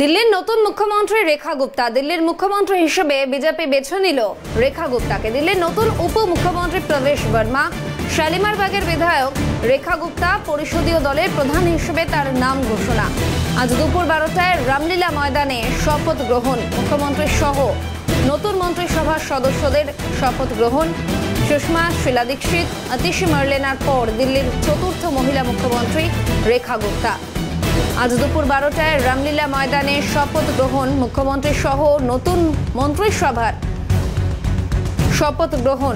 দিল্লির নতুন মুখ্যমন্ত্রী রেখা গুপ্তা। দিল্লির মুখ্যমন্ত্রী হিসেবে বিজেপি বেছে নিল রেখা গুপ্তাকে। দিল্লির নতুন উপমুখ্যমন্ত্রী প্রবেশ বর্মা, শালিমার বাগের বিধায়ক রেখা গুপ্তা পরিষদীয় দলের প্রধান হিসেবে তার নাম ঘোষণা। আজ দুপুর 12টায় রামলীলা ময়দানে শপথ গ্রহণ। মুখ্যমন্ত্রী সহ নতুন মন্ত্রিসভার সদস্যদের শপথ গ্রহণ। সুষমা, শীলা দীক্ষিত, আতিশি মার্লেনার পর দিল্লির চতুর্থ মহিলা মুখ্যমন্ত্রী রেখা গুপ্তা। আজ দুপুর 12টায় রামলীলা ময়দানে শপথ গ্রহণ। মুখ্যমন্ত্রী সহ নতুন মন্ত্রিসভার শপথ গ্রহণ।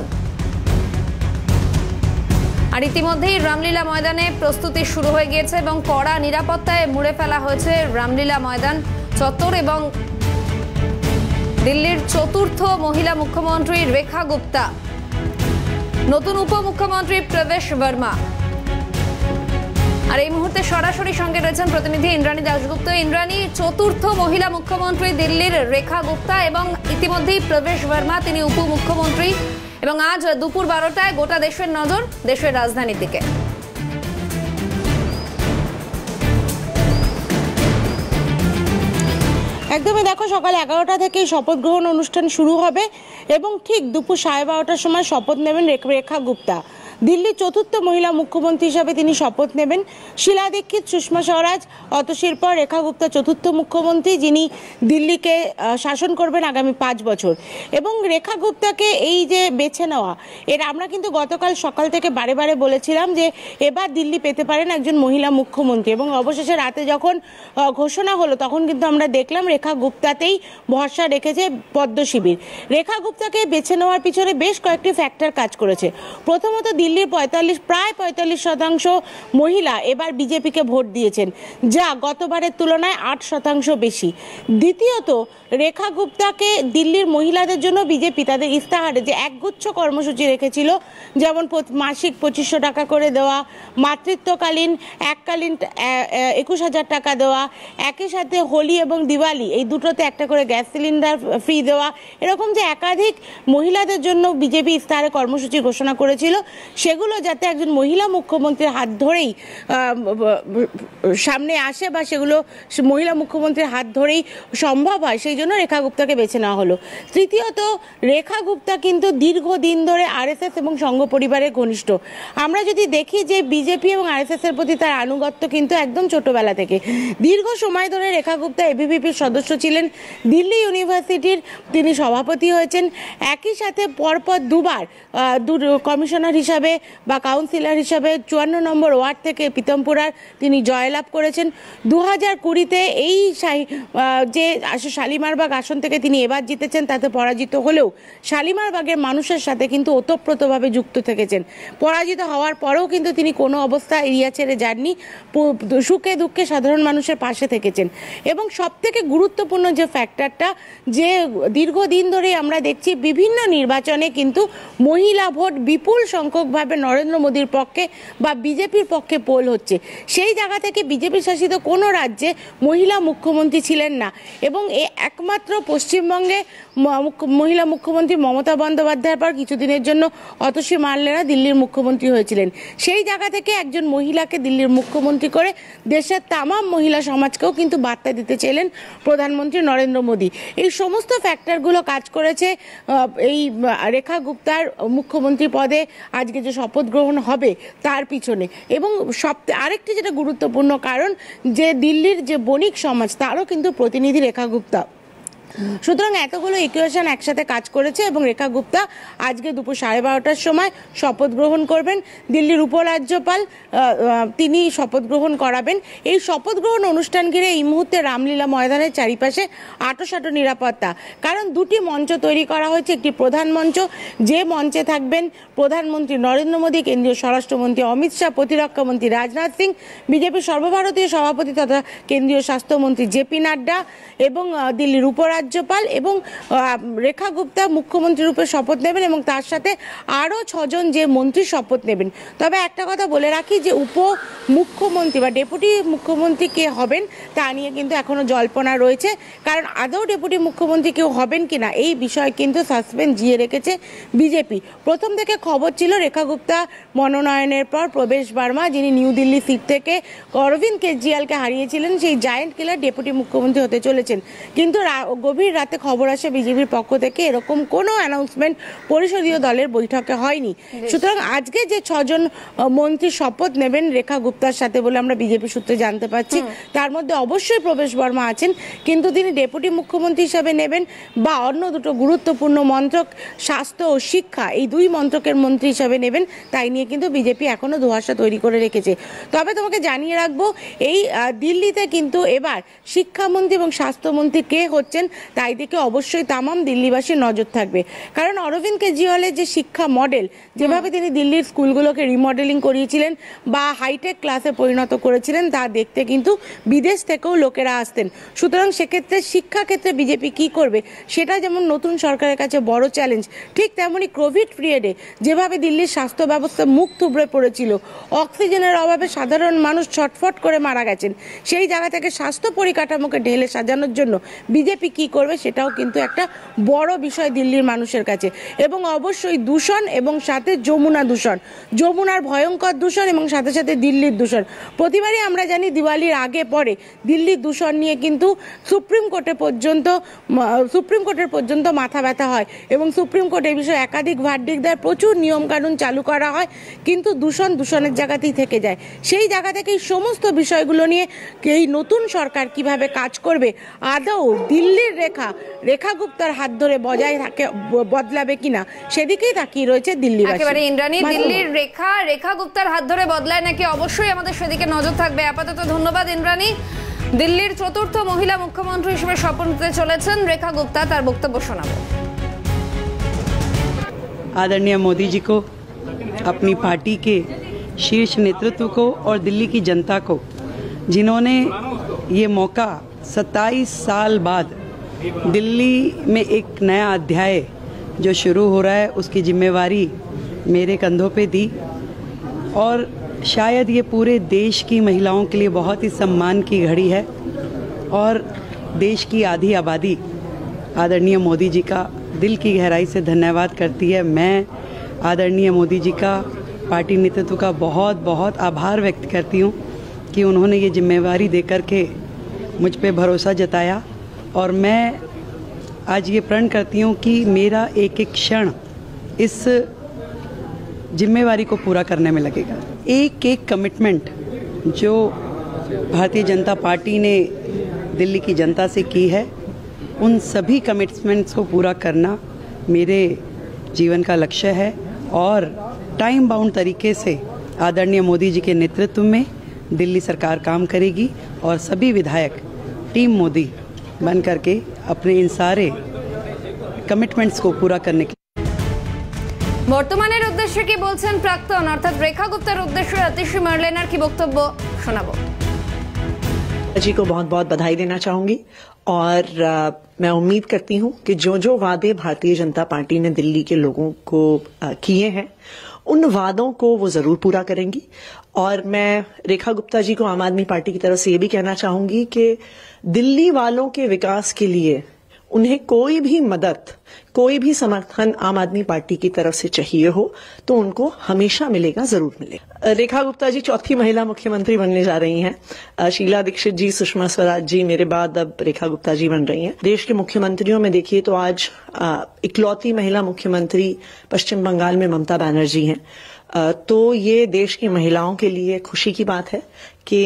আর ইতিমধ্যেই রামলীলা ময়দানে প্রস্তুতি শুরু হয়ে গিয়েছে এবং কড়া নিরাপত্তায় মুড়ে ফেলা হয়েছে রামলীলা ময়দান চত্বর। এবং দিল্লির চতুর্থ মহিলা মুখ্যমন্ত্রী রেখা গুপ্তা, নতুন উপমুখ্যমন্ত্রী প্রবেশ বর্মা। আর এই মুহূর্তে সরাসরি সঙ্গে রয়েছেন প্রতিনিধি ইন্দ্রাণী দাশগুপ্ত। ইন্দ্রাণী, চতুর্থ মহিলা মুখ্যমন্ত্রী দিল্লির রেখা গুপ্তা এবং ইতিমধ্যেই প্রবেশ বর্মা, তিনি উপমুখ্যমন্ত্রী। এবং আজ দুপুর 12টায় গোটা দেশের নজর দেশের রাজধানীর দিকে। একদমই দেখো, সকাল 11টা থেকেই শপথ গ্রহণ অনুষ্ঠান শুরু হবে এবং ঠিক দুপুর 12:30টার সময় শপথ নেবেন রেখা গুপ্তা। দিল্লির চতুর্থ মহিলা মুখ্যমন্ত্রী হিসাবে তিনি শপথ নেবেন। শীলা দীক্ষিত, সুষমা স্বরাজ, অতসীর পর রেখা গুপ্তা চতুর্থ মুখ্যমন্ত্রী, যিনি দিল্লিকে শাসন করবেন আগামী 5 বছর। এবং রেখা গুপ্তাকে এই যে বেছে নেওয়া, এর আমরা কিন্তু গতকাল সকাল থেকে বারে বারে বলেছিলাম যে এবার দিল্লি পেতে পারেন একজন মহিলা মুখ্যমন্ত্রী। এবং অবশেষে রাতে যখন ঘোষণা হলো তখন কিন্তু আমরা দেখলাম রেখা গুপ্তাতেই ভরসা রেখেছে পদ্ম শিবির। রেখা গুপ্তাকে বেছে নেওয়ার পিছনে বেশ কয়েকটি ফ্যাক্টর কাজ করেছে। প্রথমত, দিল্লির প্রায় 45% মহিলা এবার বিজেপিকে ভোট দিয়েছেন, যা গতবারের তুলনায় 8% বেশি। দ্বিতীয়ত, রেখা গুপ্তাকে দিল্লির মহিলাদের জন্য বিজেপি তাদের ইস্তাহারে যে একগুচ্ছ কর্মসূচি রেখেছিল, যেমন মাসিক 2500 টাকা করে দেওয়া, মাতৃত্বকালীন এককালীন 21,000 টাকা দেওয়া, একই সাথে হোলি এবং দিওয়ালি এই দুটোতে একটা করে গ্যাস সিলিন্ডার ফ্রি দেওয়া, এরকম যে একাধিক মহিলাদের জন্য বিজেপি ইস্তাহারে কর্মসূচি ঘোষণা করেছিল, সেগুলো যাতে একজন মহিলা মুখ্যমন্ত্রীর হাত ধরেই সামনে আসে বা সেগুলো মহিলা মুখ্যমন্ত্রীর হাত ধরেই সম্ভব হয়, সেই জন্য রেখা গুপ্তাকে বেছে নেওয়া হলো। তৃতীয়ত, রেখা গুপ্তা কিন্তু দীর্ঘদিন ধরে আরএসএস এবং সংঘ পরিবারের ঘনিষ্ঠ। আমরা যদি দেখি যে বিজেপি এবং আরএসএস এর প্রতি তার আনুগত্য কিন্তু একদম ছোটবেলা থেকে। দীর্ঘ সময় ধরে রেখা গুপ্তা এবিভিপির সদস্য ছিলেন, দিল্লি ইউনিভার্সিটির তিনি সভাপতি হয়েছেন, একই সাথে পরপর দুবার কমিশনার হিসাবে বা কাউন্সিলর হিসাবে 54 নম্বর ওয়ার্ড থেকে পিতমপুরার তিনি জয়লাভ করেছেন। 2020-তে এই যে শালিমার বাগ আসন থেকে তিনি এবার জিতেছেন, তাতে পরাজিত হলেও শালিমার বাগের মানুষের সাথে কিন্তু ওতপ্রোতভাবে যুক্ত থেকেছেন। পরাজিত হওয়ার পরেও কিন্তু তিনি কোনো অবস্থায় এরিয়া ছেড়ে যাননি, সুখে দুঃখে সাধারণ মানুষের পাশে থেকেছেন। এবং সবথেকে গুরুত্বপূর্ণ যে ফ্যাক্টরটা, যে দীর্ঘদিন ধরে আমরা দেখছি বিভিন্ন নির্বাচনে কিন্তু মহিলা ভোট বিপুল সংখ্যকভাবে নরেন্দ্র মোদীর পক্ষে বা বিজেপির পক্ষে পোল হচ্ছে। সেই জায়গা থেকে বিজেপি শাসিত কোনো রাজ্যে মহিলা মুখ্যমন্ত্রী ছিলেন না এবং একমাত্র পশ্চিমবঙ্গে মহিলা মুখ্যমন্ত্রী মমতা বন্দ্যোপাধ্যায়ের পর কিছুদিনের জন্য অতসী মার্লেনা দিল্লির মুখ্যমন্ত্রী হয়েছিলেন। সেই জায়গা থেকে একজন মহিলাকে দিল্লির মুখ্যমন্ত্রী করে দেশের তামাম মহিলা সমাজকেও কিন্তু বার্তা দিতে চাইলেন প্রধানমন্ত্রী নরেন্দ্র মোদী। এই সমস্ত ফ্যাক্টরগুলো কাজ করেছে এই রেখা গুপ্তার মুখ্যমন্ত্রী পদে আজকে যে শপথ গ্রহণ হবে তার পিছনে। এবং আরেকটি যেটা গুরুত্বপূর্ণ কারণ, যে দিল্লির যে বণিক সমাজ তারও কিন্তু প্রতিনিধি রেখা গুপ্তা। সুতরাং এতগুলো ইকুয়েশন একসাথে কাজ করেছে এবং রেখা গুপ্তা আজকে দুপুর 12:30টার সময় শপথ গ্রহণ করবেন। দিল্লির উপরাজ্যপাল তিনি শপথ গ্রহণ করাবেন। এই শপথ গ্রহণ অনুষ্ঠান ঘিরে এই মুহূর্তে রামলীলা ময়দানের চারিপাশে আঁটোসাঁটো নিরাপত্তা, কারণ দুটি মঞ্চ তৈরি করা হয়েছে। একটি প্রধান মঞ্চ, যে মঞ্চে থাকবেন প্রধানমন্ত্রী নরেন্দ্র মোদী, কেন্দ্রীয় স্বরাষ্ট্রমন্ত্রী অমিত শাহ, প্রতিরক্ষামন্ত্রী রাজনাথ সিং, বিজেপির সর্বভারতীয় সভাপতি তথা কেন্দ্রীয় স্বাস্থ্যমন্ত্রী জেপি নাড্ডা এবং দিল্লির উপরাজ্যপাল এবং রেখা গুপ্তা মুখ্যমন্ত্রী রূপে শপথ নেবেন এবং তার সাথে আরও 6 জন যে মন্ত্রী শপথ নেবেন। তবে একটা কথা বলে রাখি যে মুখ্যমন্ত্রী বা ডেপুটি মুখ্যমন্ত্রী কে হবেন তা নিয়ে কিন্তু এখনো জল্পনা রয়েছে, কারণ আদৌ ডেপুটি মুখ্যমন্ত্রী কেউ হবেন কিনা এই বিষয়ে কিন্তু সাসপেন্স জিয়ে রেখেছে বিজেপি। প্রথম থেকে খবর ছিল রেখা গুপ্তা মনোনয়নের পর প্রবেশ বার্মা, যিনি নিউ দিল্লি সিট থেকে অরবিন্দ কেজরিওয়ালকে হারিয়েছিলেন, সেই জায়েন্ট কিলার ডেপুটি মুখ্যমন্ত্রী হতে চলেছেন। কিন্তু গভীর রাতে খবর আসে বিজেপির পক্ষ থেকে এরকম কোনো অ্যানাউন্সমেন্ট পরিষদীয় দলের বৈঠকে হয়নি। সুতরাং আজকে যে 6 জন মন্ত্রী শপথ নেবেন রেখা গুপ্তার সাথে বলে আমরা বিজেপি সূত্রে জানতে পারছি, তার মধ্যে অবশ্যই প্রবেশ বর্মা আছেন, কিন্তু তিনি ডেপুটি মুখ্যমন্ত্রী হিসাবে নেবেন বা অন্য দুটো গুরুত্বপূর্ণ মন্ত্রক স্বাস্থ্য ও শিক্ষা এই 2 মন্ত্রকের মন্ত্রী হিসাবে নেবেন, তাই নিয়ে কিন্তু বিজেপি এখনো দুহাসা তৈরি করে রেখেছে। তবে তোমাকে জানিয়ে রাখবো এই দিল্লিতে কিন্তু এবার শিক্ষামন্ত্রী এবং স্বাস্থ্যমন্ত্রী কে হচ্ছেন তাই দিকে অবশ্যই তামাম দিল্লিবাসীর নজর থাকবে। কারণ অরবিন্দ কেজরিওয়ালের যে শিক্ষা মডেল, যেভাবে তিনি দিল্লির স্কুলগুলোকে রিমডেলিং করিয়েছিলেন বা হাইটেক ক্লাসে পরিণত করেছিলেন, তা দেখতে কিন্তু বিদেশ থেকেও লোকেরা আসতেন। সুতরাং সেক্ষেত্রে শিক্ষাক্ষেত্রে বিজেপি কি করবে সেটা যেমন নতুন সরকারের কাছে বড় চ্যালেঞ্জ, ঠিক তেমনি কোভিড পিরিয়ডে যেভাবে দিল্লির স্বাস্থ্য ব্যবস্থা মুখ থুবড়ে পড়েছিল, অক্সিজেনের অভাবে সাধারণ মানুষ ছটফট করে মারা গেছেন, সেই জায়গা থেকে স্বাস্থ্য পরিকাঠামোকে ঢেলে সাজানোর জন্য বিজেপি কি করবে সেটাও কিন্তু একটা বড় বিষয় দিল্লির মানুষের কাছে। এবং অবশ্যই দূষণ এবং সাথে যমুনা দূষণ, যমুনার ভয়ঙ্কর দূষণ এবং সাথে সাথে দিল্লির দূষণ। প্রতিবারই আমরা জানি দিওয়ালির আগে পরে দিল্লির দূষণ নিয়ে কিন্তু সুপ্রিম কোর্টের পর্যন্ত মাথা ব্যথা হয় এবং সুপ্রিম কোর্ট এই বিষয়ে একাধিক ভার্ডিক্ট দেয়, প্রচুর নিয়মকানুন চালু করা হয়, কিন্তু দূষণের জায়গাতেই থেকে যায়। সেই জায়গা থেকেই সমস্ত বিষয়গুলো নিয়ে এই নতুন সরকার কিভাবে কাজ করবে, আদৌ দিল্লির রেখা গুপ্তার হাত ধরে বদলাবে কিনা সেদিকেই তাকিয়ে রয়েছে দিল্লিবাসী। একেবারে ইন্দ্রাণী, দিল্লির রেখা গুপ্তার হাত ধরে বদলায় নাকি অবশ্যই আমাদের সেদিকে নজর থাকবে। আপাতত ধন্যবাদ ইন্দ্রাণী। দিল্লির 4র্থ মহিলা মুখ্যমন্ত্রী হিসেবে শপথ নিতে চলেছেন রেখা গুপ্তা, তার বক্তব্য শোনাবো। आदरणीय मोदी जी को, अपनी पार्टी के शीर्ष नेतृत्व को और दिल्ली की जनता को, जिन्होंने ये मौका 27 साल बाद दिल्ली में एक नया अध्याय जो शुरू हो रहा है उसकी जिम्मेवारी मेरे कंधों पे दी, और शायद ये पूरे देश की महिलाओं के लिए बहुत ही सम्मान की घड़ी है। और देश की आधी आबादी आदरणीय मोदी जी का दिल की गहराई से धन्यवाद करती है। मैं आदरणीय मोदी जी का, पार्टी नेतृत्व का बहुत बहुत आभार व्यक्त करती हूँ कि उन्होंने ये जिम्मेवारी देकर के मुझ पे भरोसा जताया, और मैं आज ये प्रण करती हूँ कि मेरा एक एक क्षण इस जिम्मेवारी को पूरा करने में लगेगा। एक एक कमिटमेंट जो भारतीय जनता पार्टी ने दिल्ली की जनता से की है, उन सभी कमिटमेंट्स को पूरा करना मेरे जीवन का लक्ष्य है, और टाइम बाउंड तरीके से आदरणीय मोदी जी के नेतृत्व में दिल्ली सरकार काम करेगी, और सभी विधायक टीम मोदी बन करके अपने इन सारे कमिटमेंट्स को पूरा करने के। বর্তমানের উদ্দেশ্যে কি বলছেন প্রাক্তন অর্থাৎ রেখা গুপ্তার উদ্দেশ্যে আতিশী মার্লেনার কি বক্তব্য শোনাবো। जी को बहुत बहुत बधाई देना चाहूंगी, और मैं उम्मीद करती हूं कि जो जो वादे भारतीय जनता पार्टी ने दिल्ली के लोगों को किए हैं उन वादों को वो जरूर पूरा करेंगी। और मैं रेखा गुप्ता जी को आम आदमी पार्टी की तरफ से ये भी कहना चाहूंगी कि दिल्ली वालों के विकास के लिए उन्हें कोई भी मदद, कोई भी समर्थन आम आदमी पार्टी की तरफ से चाहिए हो तो उनको हमेशा मिलेगा, जरूर मिलेगा। रेखा गुप्ता जी 4थी महिला मुख्यमंत्री बनने जा रही हैं। शीला दीक्षित जी, सुषमा स्वराज जी, मेरे बाद अब रेखा गुप्ता जी बन रही हैं। देश के मुख्यमंत्रियों में देखिए तो आज इकलौती महिला मुख्यमंत्री पश्चिम बंगाल में ममता बनर्जी हैं। तो ये देश की महिलाओं के लिए खुशी की बात है कि